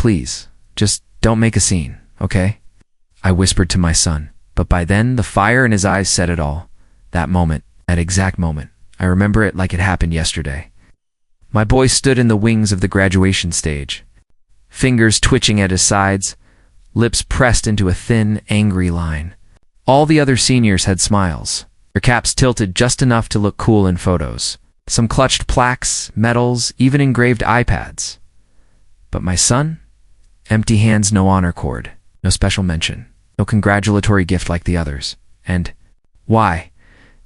Please, just don't make a scene, okay? I whispered to my son, but by then the fire in his eyes said it all. That moment, that exact moment, I remember it like it happened yesterday. My boy stood in the wings of the graduation stage, fingers twitching at his sides, lips pressed into a thin, angry line. All the other seniors had smiles, their caps tilted just enough to look cool in photos. Some clutched plaques, medals, even engraved iPads. But my son? Empty hands, no honor cord, no special mention, no congratulatory gift like the others. And why?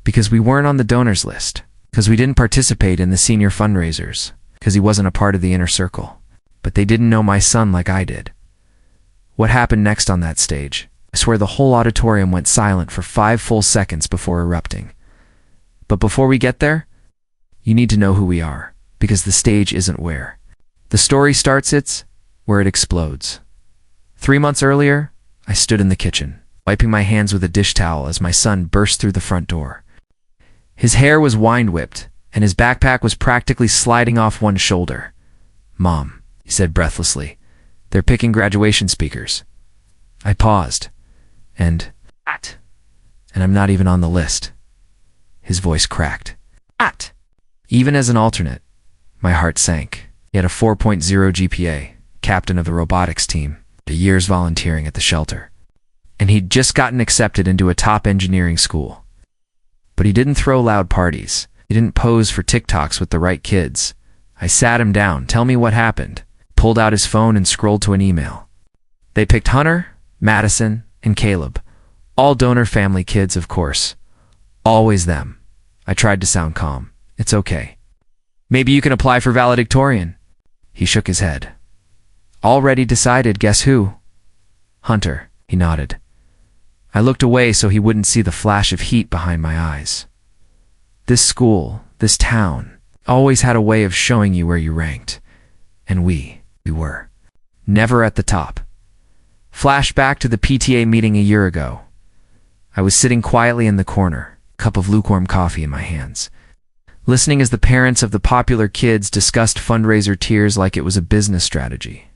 Because we weren't on the donors list, because we didn't participate in the senior fundraisers, because he wasn't a part of the inner circle. But they didn't know my son like I did. What happened next on that stage? I swear the whole auditorium went silent for 5 full seconds before erupting. But before we get there, you need to know who we are, because the stage isn't where the story starts, it's where it explodes. 3 months earlier, I stood in the kitchen, wiping my hands with a dish towel as my son burst through the front door. His hair was wind-whipped, and his backpack was practically sliding off one shoulder. "Mom," he said breathlessly, "they're picking graduation speakers." I paused, and I'm not even on the list. His voice cracked. Even as an alternate, my heart sank. He had a 4.0 GPA, captain of the robotics team, a year's volunteering at the shelter. And he'd just gotten accepted into a top engineering school. But he didn't throw loud parties. He didn't pose for TikToks with the right kids. I sat him down, "Tell me what happened," pulled out his phone and scrolled to an email. They picked Hunter, Madison, and Caleb. All donor family kids, of course. Always them. I tried to sound calm. "It's okay. Maybe you can apply for valedictorian." He shook his head. "Already decided, guess who?" "Hunter," he nodded. I looked away so he wouldn't see the flash of heat behind my eyes. This school, this town, always had a way of showing you where you ranked. And we were never at the top. Flashback to the PTA meeting a year ago. I was sitting quietly in the corner, cup of lukewarm coffee in my hands, listening as the parents of the popular kids discussed fundraiser tiers like it was a business strategy.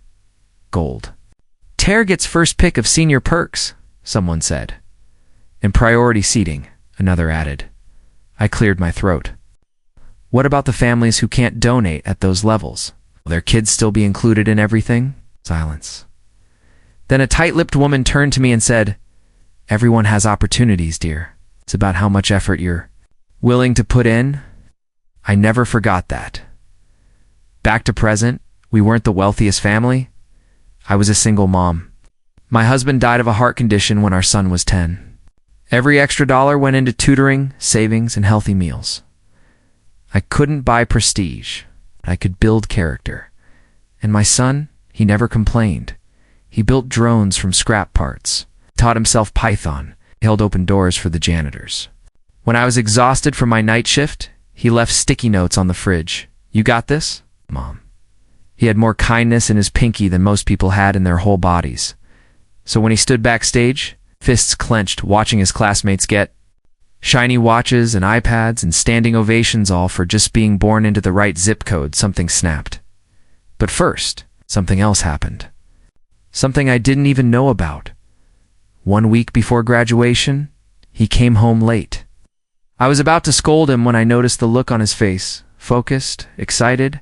Gold. "Tare gets first pick of senior perks," someone said. "And priority seating," another added. I cleared my throat. What about the families who can't donate at those levels? Will their kids still be included in everything? Silence. Then a tight-lipped woman turned to me and said, "Everyone has opportunities, dear. It's about how much effort you're willing to put in." I never forgot that. Back to present, we weren't the wealthiest family. I was a single mom. My husband died of a heart condition when our son was 10. Every extra dollar went into tutoring, savings, and healthy meals. I couldn't buy prestige, but I could build character. And my son, he never complained. He built drones from scrap parts, taught himself Python, held open doors for the janitors. When I was exhausted from my night shift, he left sticky notes on the fridge. "You got this, Mom." He had more kindness in his pinky than most people had in their whole bodies. So when he stood backstage, fists clenched, watching his classmates get shiny watches and iPads and standing ovations, all for just being born into the right zip code, something snapped. But first, something else happened. Something I didn't even know about. 1 week before graduation, he came home late. I was about to scold him when I noticed the look on his face, focused, excited.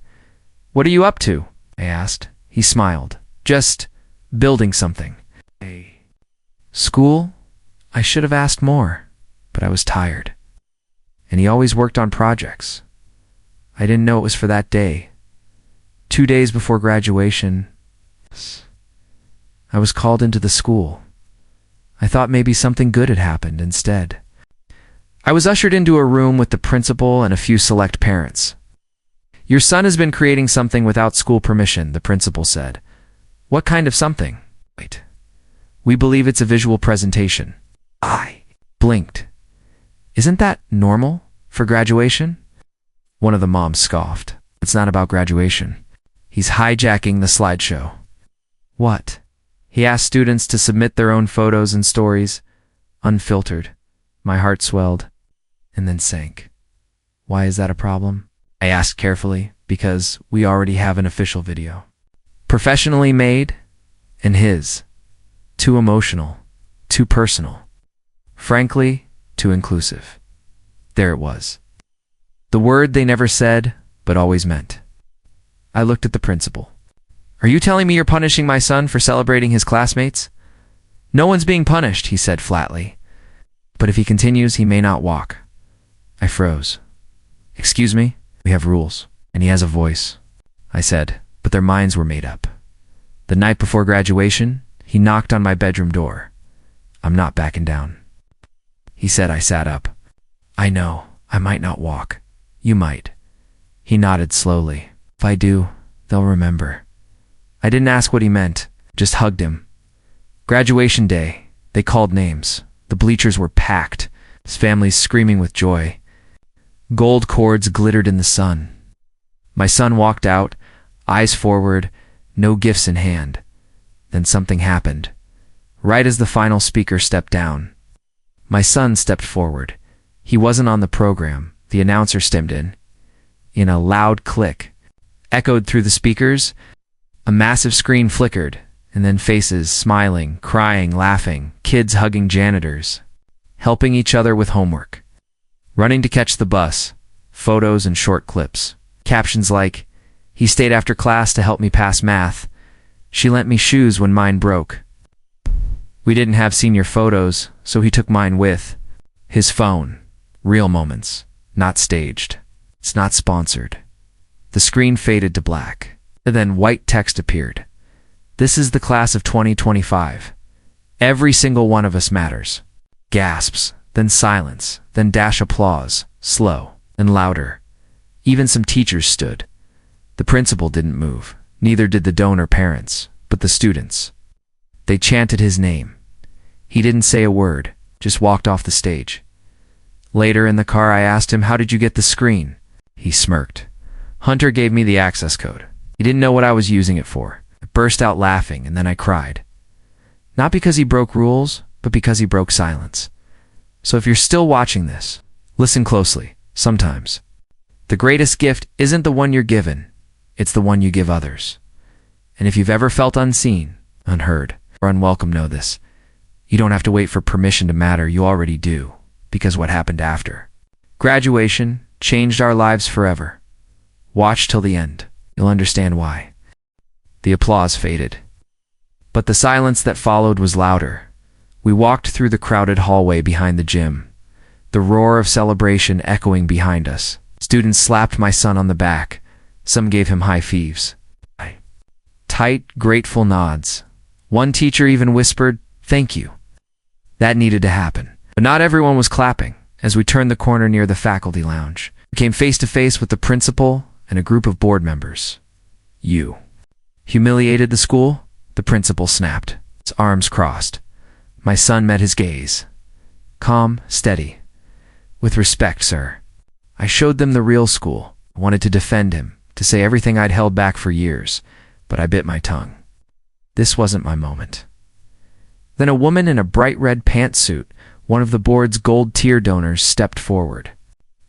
"What are you up to?" I asked. He smiled. "Just building something." School? I should have asked more, but I was tired. And he always worked on projects. I didn't know it was for that day. 2 days before graduation, I was called into the school. I thought maybe something good had happened instead. I was ushered into a room with the principal and a few select parents. "Your son has been creating something without school permission," the principal said. "What kind of something?" "Wait. We believe it's a visual presentation." I blinked. "Isn't that normal for graduation?" One of the moms scoffed. "It's not about graduation. He's hijacking the slideshow." "What?" He asked students to submit their own photos and stories, unfiltered. My heart swelled, and then sank. "Why is that a problem?" I asked carefully. "Because we already have an official video." Professionally made, and his. Too emotional, too personal. Frankly, too inclusive. There it was. The word they never said, but always meant. I looked at the principal. Are you telling me you're punishing my son for celebrating his classmates? No one's being punished, he said flatly. But if he continues, he may not walk. I froze. Excuse me? We have rules. And he has a voice. I said, but their minds were made up. The night before graduation, he knocked on my bedroom door. I'm not backing down. He said. I sat up. I know, I might not walk. You might. He nodded slowly. If I do, they'll remember. I didn't ask what he meant, just hugged him. Graduation day, they called names. The bleachers were packed, his family screaming with joy. Gold cords glittered in the sun. My son walked out, eyes forward, no gifts in hand. Then something happened. Right as the final speaker stepped down, my son stepped forward. He wasn't on the program. The announcer stepped in. In a loud click, echoed through the speakers, a massive screen flickered, and then faces smiling, crying, laughing, kids hugging janitors, helping each other with homework, running to catch the bus, photos and short clips, captions like, "He stayed after class to help me pass math. She lent me shoes when mine broke." We didn't have senior photos, so he took mine with his phone. Real moments, not staged. It's not sponsored. The screen faded to black, and then white text appeared. This is the class of 2025. Every single one of us matters. Gasps, then silence, then dash applause, slow and louder. Even some teachers stood. The principal didn't move, neither did the donor parents, but the students. They chanted his name. He didn't say a word, just walked off the stage. Later in the car I asked him, "How did you get the screen?" He smirked. "Hunter gave me the access code. He didn't know what I was using it for." I burst out laughing, and then I cried. Not because he broke rules, but because he broke silence. So if you're still watching this, listen closely. Sometimes the greatest gift isn't the one you're given, it's the one you give others. And if you've ever felt unseen, unheard, or unwelcome, know this. You don't have to wait for permission to matter, you already do, because what happened after graduation changed our lives forever. Watch till the end. You'll understand why. The applause faded, but the silence that followed was louder. We walked through the crowded hallway behind the gym, the roar of celebration echoing behind us. Students slapped my son on the back. Some gave him high fives. Tight, grateful nods. One teacher even whispered, "Thank you." That needed to happen. But not everyone was clapping. As we turned the corner near the faculty lounge, we came face to face with the principal and a group of board members. "You humiliated the school?" the principal snapped, his arms crossed. My son met his gaze. Calm, steady. "With respect, sir." I showed them the real school. I wanted to defend him, to say everything I'd held back for years, but I bit my tongue. This wasn't my moment. Then a woman in a bright red pantsuit, one of the board's gold tier donors, stepped forward.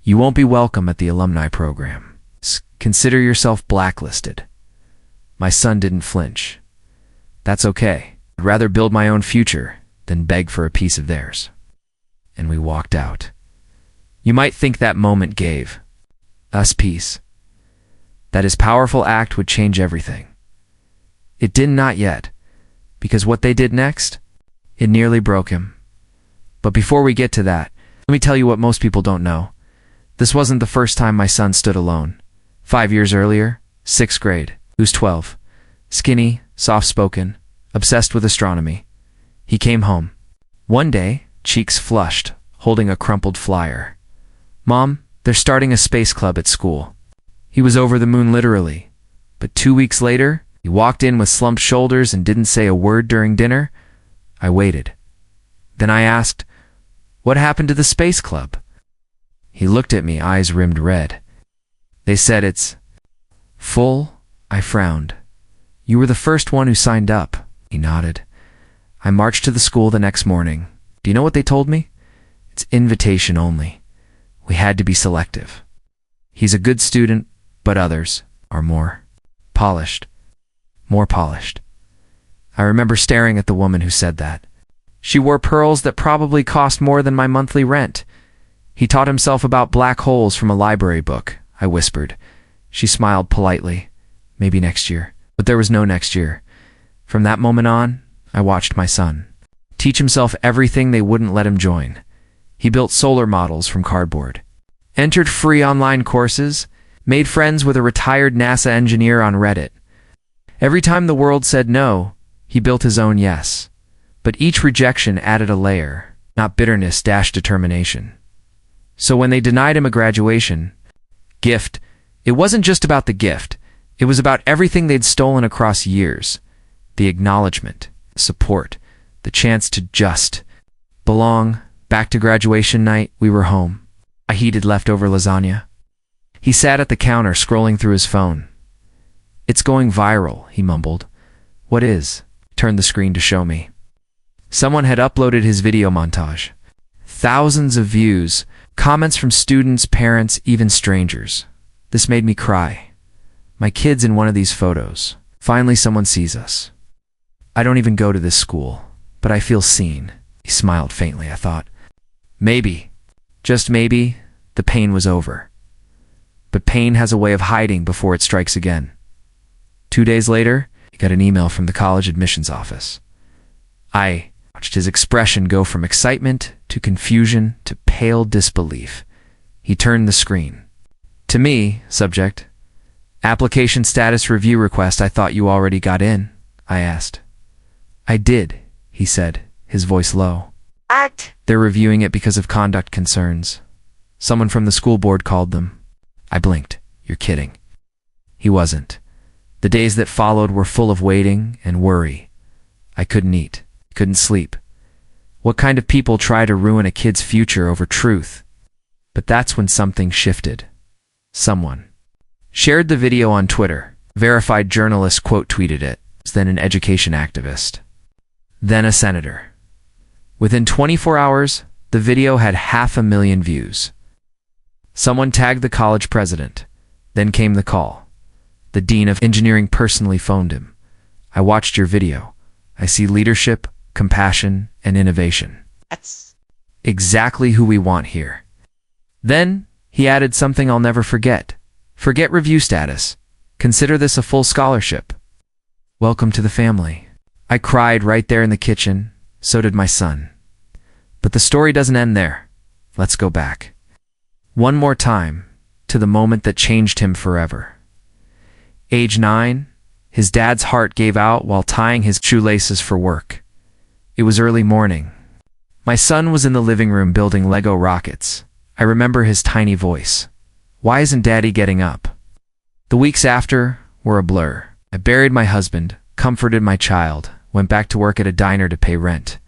"You won't be welcome at the alumni program. Consider yourself blacklisted." My son didn't flinch. "That's okay. I'd rather build my own future than beg for a piece of theirs." And we walked out. You might think that moment gave us peace, that his powerful act would change everything. It did not yet, because what they did next, it nearly broke him. But before we get to that, let me tell you what most people don't know. This wasn't the first time my son stood alone. 5 years earlier, 6th grade, he was 12, skinny, soft-spoken, obsessed with astronomy. He came home. One day, cheeks flushed, holding a crumpled flyer. "Mom, they're starting a space club at school." He was over the moon literally. But 2 weeks later, he walked in with slumped shoulders and didn't say a word during dinner. I waited. Then I asked, "What happened to the space club?" He looked at me, eyes rimmed red. "They said it's full." I frowned. "You were the first one who signed up." He nodded. I marched to the school the next morning. Do you know what they told me? It's invitation only. We had to be selective. He's a good student, but others are more polished, more polished. I remember staring at the woman who said that. She wore pearls that probably cost more than my monthly rent. He taught himself about black holes from a library book, I whispered. She smiled politely. Maybe next year. But there was no next year. From that moment on, I watched my son teach himself everything they wouldn't let him join. He built solar models from cardboard, entered free online courses, made friends with a retired NASA engineer on Reddit. Every time the world said no, he built his own yes. But each rejection added a layer, not bitterness, determination. So when they denied him a graduation gift, it wasn't just about the gift. It was about everything they'd stolen across years. The acknowledgement, support, the chance to just belong. Back to graduation night, we were home. I heated leftover lasagna. He sat at the counter scrolling through his phone. "It's going viral," he mumbled. "What is?" Turned the screen to show me. Someone had uploaded his video montage. Thousands of views, comments from students, parents, even strangers. This made me cry. My kid's in one of these photos. Finally someone sees us. I don't even go to this school, but I feel seen. He smiled faintly, I thought. Maybe, just maybe, the pain was over. But pain has a way of hiding before it strikes again. 2 days later, he got an email from the college admissions office. I watched his expression go from excitement to confusion to pale disbelief. He turned the screen. To me, subject, "Application status review request. I thought you already got in," I asked. "I did," he said, his voice low. What? "They're reviewing it because of conduct concerns. Someone from the school board called them." I blinked. "You're kidding." He wasn't. The days that followed were full of waiting and worry. I couldn't eat, couldn't sleep. What kind of people try to ruin a kid's future over truth? But that's when something shifted. Someone shared the video on Twitter. Verified journalist quote-tweeted it. Then an education activist. Then a senator. Within 24 hours, the video had 500,000 views. Someone tagged the college president. Then came the call. The dean of engineering personally phoned him. "I watched your video. I see leadership, compassion, and innovation. That's Exactly who we want here." Then he added something I'll never forget. "Forget review status. Consider this a full scholarship. Welcome to the family." I cried right there in the kitchen. So did my son. But the story doesn't end there. Let's go back. One more time, to the moment that changed him forever. Age 9, his dad's heart gave out while tying his shoelaces for work. It was early morning. My son was in the living room building Lego rockets. I remember his tiny voice. "Why isn't Daddy getting up?" The weeks after were a blur. I buried my husband, comforted my child, went back to work at a diner to pay rent.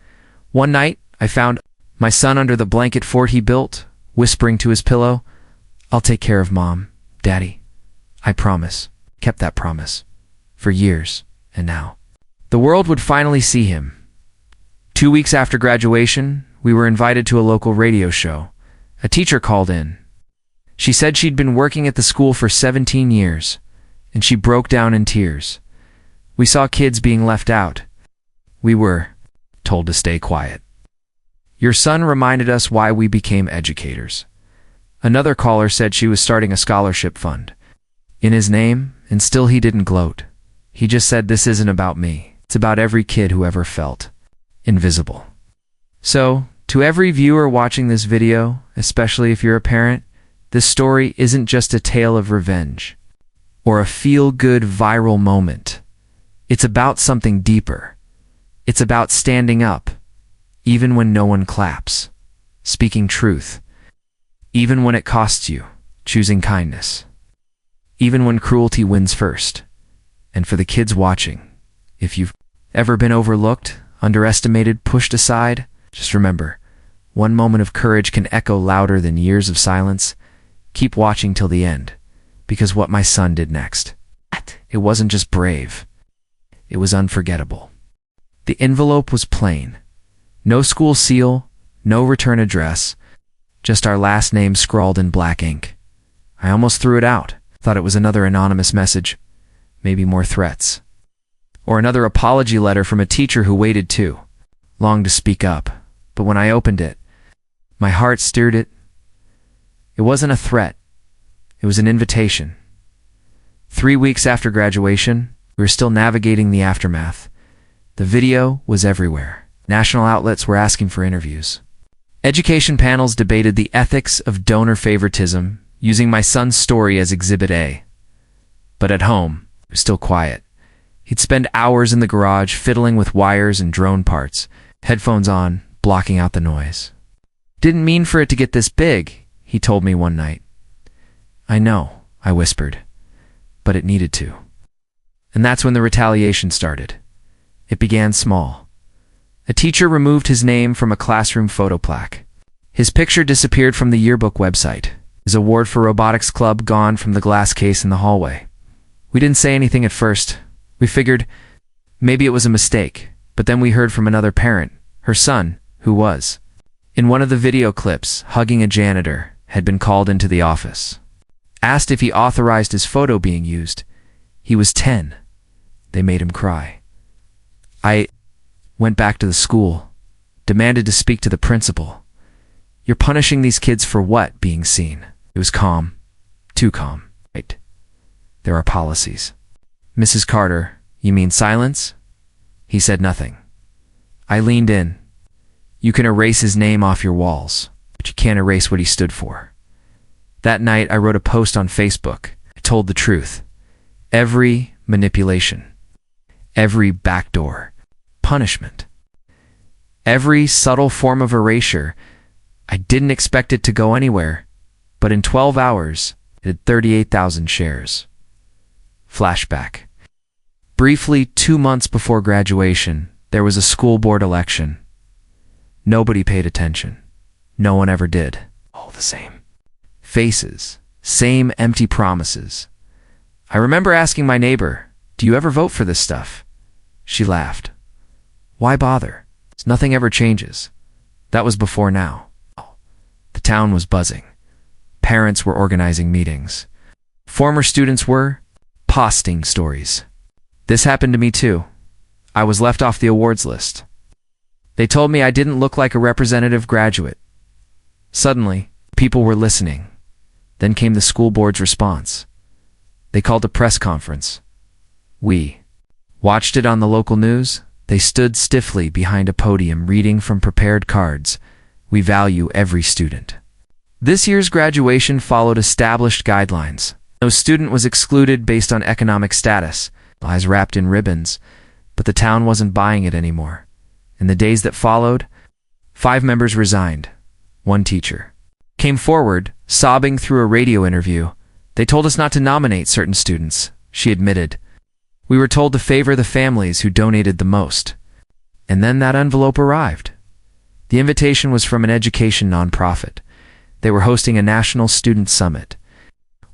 One night, I found my son under the blanket fort he built, whispering to his pillow, "I'll take care of Mom, Daddy. I promise." Kept that promise. For years, and now. The world would finally see him. 2 weeks after graduation, we were invited to a local radio show. A teacher called in. She said she'd been working at the school for 17 years, and she broke down in tears. We saw kids being left out. We were told to stay quiet. "Your son reminded us why we became educators." Another caller said she was starting a scholarship fund. In his name, and still he didn't gloat. He just said, "This isn't about me. It's about every kid who ever felt invisible." So, to every viewer watching this video, especially if you're a parent, this story isn't just a tale of revenge or a feel-good viral moment. It's about something deeper. It's about standing up, even when no one claps, speaking truth, even when it costs you, choosing kindness, even when cruelty wins first. And for the kids watching, if you've ever been overlooked, underestimated, pushed aside, just remember, one moment of courage can echo louder than years of silence. Keep watching till the end, because what my son did next, it wasn't just brave, it was unforgettable. The envelope was plain. No school seal, no return address, just our last name scrawled in black ink. I almost threw it out, thought it was another anonymous message, maybe more threats. Or another apology letter from a teacher who waited too long to speak up. But when I opened it, my heart stirred it. It wasn't a threat. It was an invitation. 3 weeks after graduation, we were still navigating the aftermath. The video was everywhere. National outlets were asking for interviews. Education panels debated the ethics of donor favoritism, using my son's story as Exhibit A. But at home, it was still quiet. He'd spend hours in the garage fiddling with wires and drone parts, headphones on, blocking out the noise. "Didn't mean for it to get this big," he told me one night. "I know," I whispered, "but it needed to." And that's when the retaliation started. It began small. A teacher removed his name from a classroom photo plaque. His picture disappeared from the yearbook website. His award for robotics club gone from the glass case in the hallway. We didn't say anything at first. We figured maybe it was a mistake, but then we heard from another parent, her son, who was, in one of the video clips, hugging a janitor, had been called into the office. Asked if he authorized his photo being used. He was 10. They made him cry. I went back to the school, demanded to speak to the principal. "You're punishing these kids for what being seen?" It was calm. Too calm. Right. There are policies. "Mrs. Carter, you mean silence?" He said nothing. I leaned in. "You can erase his name off your walls, but you can't erase what he stood for." That night, I wrote a post on Facebook. I told the truth. Every manipulation, every backdoor punishment, every subtle form of erasure, I didn't expect it to go anywhere, but in 12 hours, it had 38,000 shares. Flashback. Briefly, 2 months before graduation, there was a school board election. Nobody paid attention. No one ever did. All the same. Faces. Same empty promises. I remember asking my neighbor, "Do you ever vote for this stuff?" She laughed. "Why bother? Nothing ever changes." That was before now. The town was buzzing. Parents were organizing meetings. Former students were posting stories. This happened to me too. I was left off the awards list. They told me I didn't look like a representative graduate. Suddenly, people were listening. Then came the school board's response. They called a press conference. We watched it on the local news. They stood stiffly behind a podium reading from prepared cards. "We value every student." This year's graduation followed established guidelines. No student was excluded based on economic status, eyes wrapped in ribbons, but the town wasn't buying it anymore. In the days that followed, 5 members resigned. One teacher came forward, sobbing through a radio interview. "They told us not to nominate certain students," she admitted. "We were told to favor the families who donated the most." And then that envelope arrived. The invitation was from an education nonprofit. They were hosting a national student summit.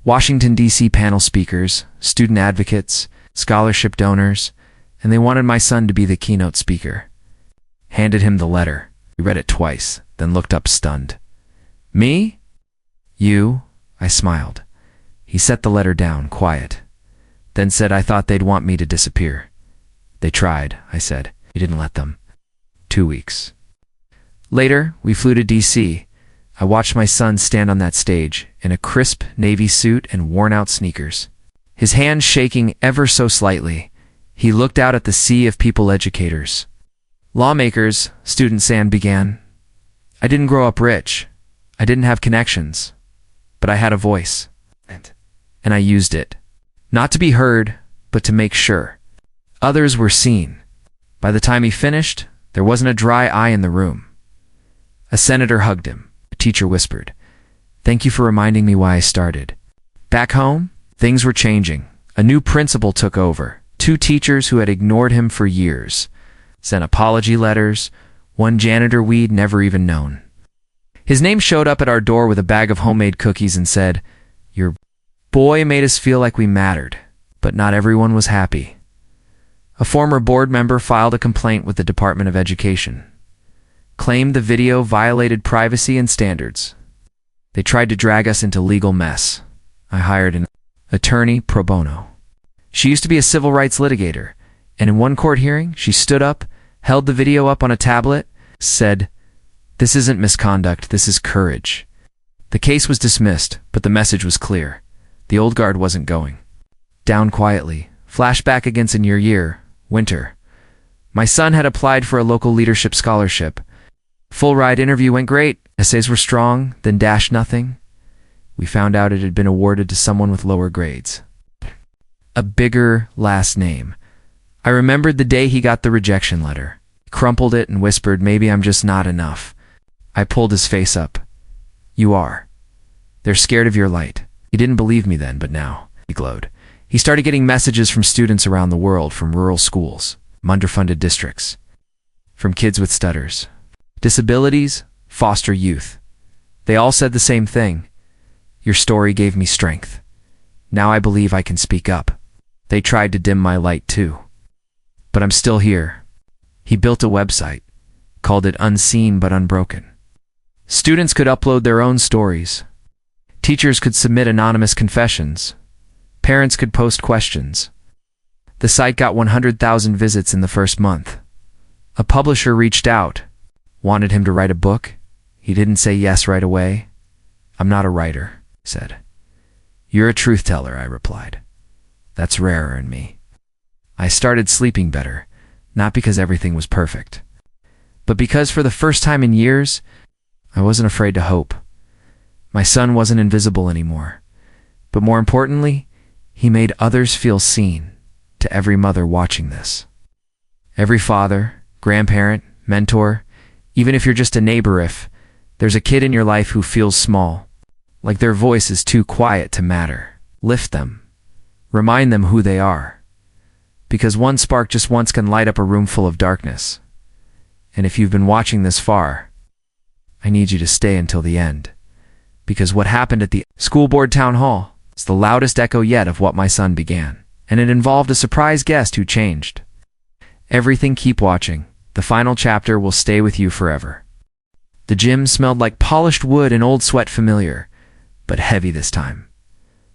Washington, D.C. panel speakers, student advocates, scholarship donors, and they wanted my son to be the keynote speaker. Handed him the letter. He read it twice, then looked up stunned. "Me? You?" I smiled. He set the letter down, quiet, then said I thought they'd want me to disappear. "They tried," I said. "He didn't let them." 2 weeks. Later, we flew to D.C. I watched my son stand on that stage in a crisp navy suit and worn-out sneakers. His hand shaking ever so slightly, he looked out at the sea of people, educators, lawmakers. Student Sand began. "I didn't grow up rich. I didn't have connections. But I had a voice. And I used it. Not to be heard, but to make sure. Others were seen." By the time he finished, there wasn't a dry eye in the room. A senator hugged him. A teacher whispered, "Thank you for reminding me why I started." Back home, things were changing. A new principal took over. 2 teachers who had ignored him for years sent apology letters. One janitor we'd never even known. His name showed up at our door with a bag of homemade cookies and said, "Your boy made us feel like we mattered." But not everyone was happy. A former board member filed a complaint with the Department of Education. Claimed the video violated privacy and standards. They tried to drag us into legal mess. I hired an attorney pro bono. She used to be a civil rights litigator. And in one court hearing, she stood up, held the video up on a tablet, said, "This isn't misconduct, this is courage." The case was dismissed, but the message was clear. The old guard wasn't going. Down quietly, flashback against a near year, winter. My son had applied for a local leadership scholarship. Full ride interview went great, essays were strong, then dash nothing. We found out it had been awarded to someone with lower grades. A bigger last name. I remembered the day he got the rejection letter. He crumpled it and whispered, "Maybe I'm just not enough." I pulled his face up. "You are. They're scared of your light." He didn't believe me then, but now, he glowed. He started getting messages from students around the world, from rural schools, from underfunded districts, from kids with stutters, disabilities, foster youth. They all said the same thing. "Your story gave me strength. Now I believe I can speak up." They tried to dim my light too. But I'm still here. He built a website, called it Unseen but Unbroken. Students could upload their own stories. Teachers could submit anonymous confessions. Parents could post questions. The site got 100,000 visits in the first month. A publisher reached out, wanted him to write a book. He didn't say yes right away. "I'm not a writer," he said. "You're a truth teller," I replied. "That's rarer in me." I started sleeping better, not because everything was perfect, but because for the first time in years, I wasn't afraid to hope. My son wasn't invisible anymore, but more importantly, he made others feel seen. To every mother watching this, every father, grandparent, mentor, even if you're just a neighbor, if there's a kid in your life who feels small, like their voice is too quiet to matter, lift them. Remind them who they are. Because one spark just once can light up a room full of darkness. And if you've been watching this far, I need you to stay until the end. Because what happened at the school board town hall is the loudest echo yet of what my son began. And it involved a surprise guest who changed. Everything, keep watching. The final chapter will stay with you forever. The gym smelled like polished wood and old sweat, familiar, but heavy this time.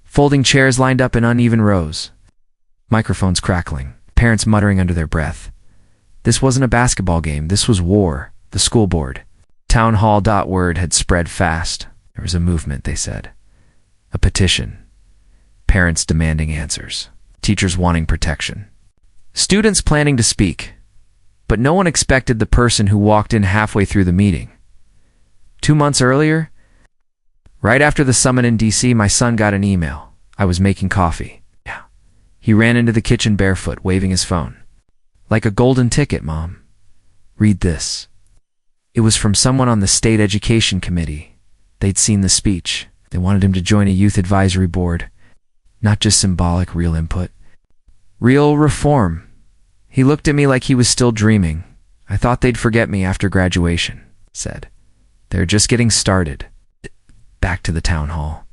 Folding chairs lined up in uneven rows. Microphones crackling. Parents muttering under their breath. This wasn't a basketball game. This was war. The school board. Town hall. Word had spread fast. There was a movement, they said. A petition. Parents demanding answers. Teachers wanting protection. Students planning to speak. But no one expected the person who walked in halfway through the meeting. 2 months earlier, right after the summit in DC, my son got an email. I was making coffee. Yeah. He ran into the kitchen barefoot, waving his phone. "Like a golden ticket, Mom. Read this." It was from someone on the state education committee. They'd seen the speech. They wanted him to join a youth advisory board. Not just symbolic, real input. Real reform. He looked at me like he was still dreaming. "I thought they'd forget me after graduation," said. "They're just getting started." Back to the town hall.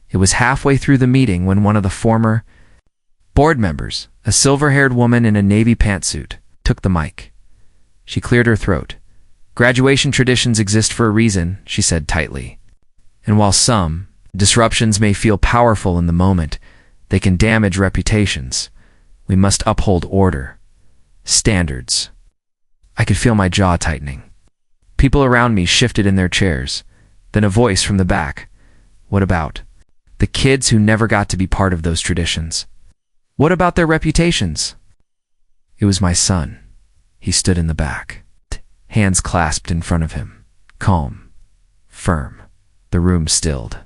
It was halfway through the meeting when one of the former board members, a silver-haired woman in a navy pantsuit, took the mic. She cleared her throat. "Graduation traditions exist for a reason," she said tightly. "And while some disruptions may feel powerful in the moment, they can damage reputations. We must uphold order, standards." I could feel my jaw tightening. People around me shifted in their chairs. Then a voice from the back. "What about the kids who never got to be part of those traditions? What about their reputations?" It was my son. He stood in the back, hands clasped in front of him, calm, firm. The room stilled.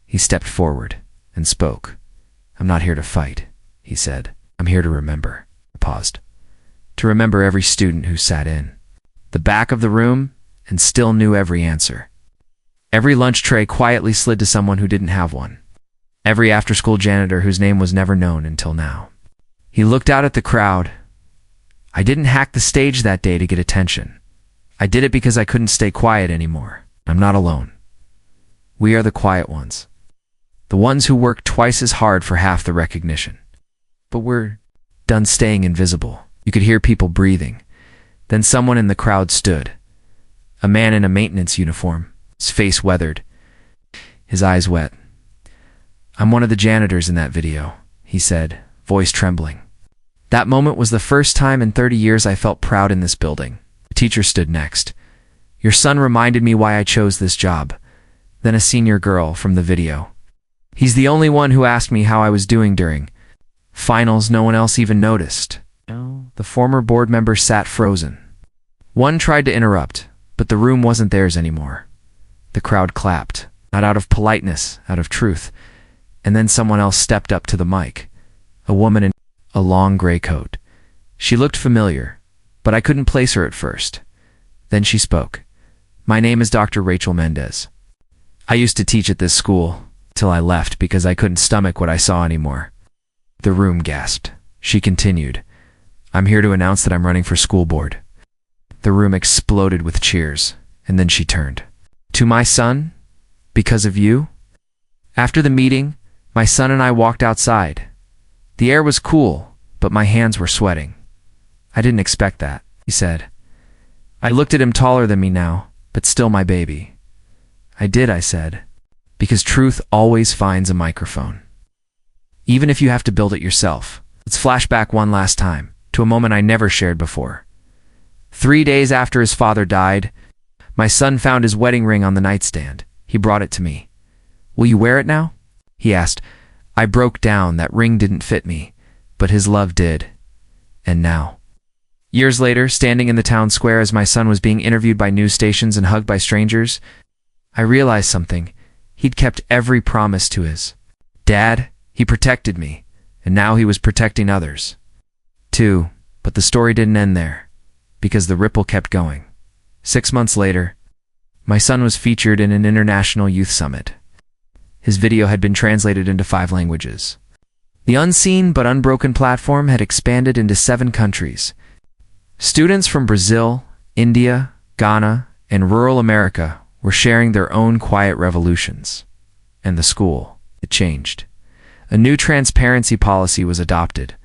He stepped forward and spoke. "I'm not here to fight," he said. "I'm here to remember." I paused. To remember every student who sat in the back of the room and still knew every answer. Every lunch tray quietly slid to someone who didn't have one. Every after-school janitor whose name was never known until now. He looked out at the crowd. I didn't hack the stage that day to get attention. I did it because I couldn't stay quiet anymore. I'm not alone. We are the quiet ones. The ones who work twice as hard for half the recognition. But we're done staying invisible. You could hear people breathing. Then someone in the crowd stood. A man in a maintenance uniform, his face weathered, his eyes wet. "I'm one of the janitors in that video," he said, voice trembling. That moment was the first time in 30 years I felt proud in this building. The teacher stood next. Your son reminded me why I chose this job. Then a senior girl from the video. He's the only one who asked me how I was doing during finals. No one else even noticed. The former board member sat frozen. One tried to interrupt, but the room wasn't theirs anymore. The crowd clapped, not out of politeness, out of truth. And then someone else stepped up to the mic. A woman in a long gray coat. She looked familiar, but I couldn't place her at first. Then she spoke. My name is Dr. Rachel Mendez. I used to teach at this school, till I left because I couldn't stomach what I saw anymore. The room gasped. She continued. I'm here to announce that I'm running for school board. The room exploded with cheers, and then she turned. To my son? Because of you? After the meeting, my son and I walked outside. The air was cool, but my hands were sweating. I didn't expect that, he said. I looked at him, taller than me now, but still my baby. I did, I said, because truth always finds a microphone. Even if you have to build it yourself. Let's flash back one last time, to a moment I never shared before. 3 days after his father died, my son found his wedding ring on the nightstand. He brought it to me. Will you wear it now? He asked. I broke down. That ring didn't fit me, but his love did. And now. Years later, standing in the town square as my son was being interviewed by news stations and hugged by strangers, I realized something. He'd kept every promise to his dad. He protected me, and now he was protecting others, too. But the story didn't end there, because the ripple kept going. 6 months later, my son was featured in an international youth summit. His video had been translated into 5 languages. The unseen but unbroken platform had expanded into 7 countries. Students from Brazil, India, Ghana, and rural America were sharing their own quiet revolutions. And the school, it changed. A new transparency policy was adopted.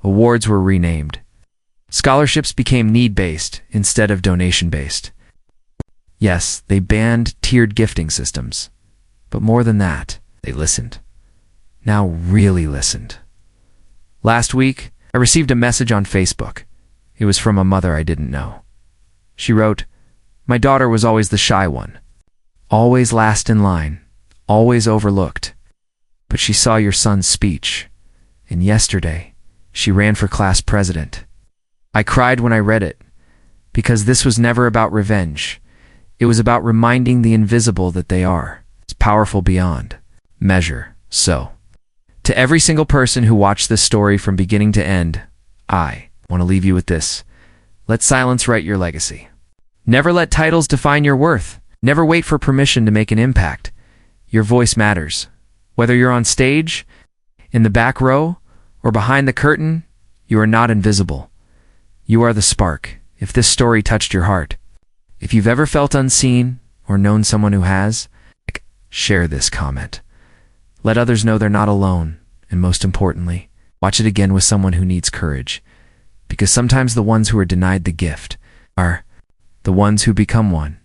Awards were renamed. Scholarships became need-based instead of donation-based. Yes, they banned tiered gifting systems. But more than that, they listened. Now really listened. Last week, I received a message on Facebook. It was from a mother I didn't know. She wrote, my daughter was always the shy one. Always last in line. Always overlooked. But she saw your son's speech. And yesterday, she ran for class president. I cried when I read it, because this was never about revenge. It was about reminding the invisible that they are. It's powerful beyond measure. So, to every single person who watched this story from beginning to end, I want to leave you with this. Let silence write your legacy. Never let titles define your worth. Never wait for permission to make an impact. Your voice matters. Whether you're on stage, in the back row, or behind the curtain, you are not invisible. You are the spark. If this story touched your heart, if you've ever felt unseen or known someone who has, share this comment. Let others know they're not alone, and most importantly, watch it again with someone who needs courage, because sometimes the ones who are denied the gift are the ones who become one.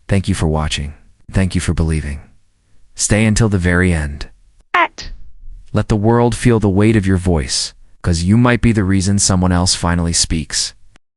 Thank you for watching. Thank you for believing. Stay until the very end. Let the world feel the weight of your voice, because you might be the reason someone else finally speaks.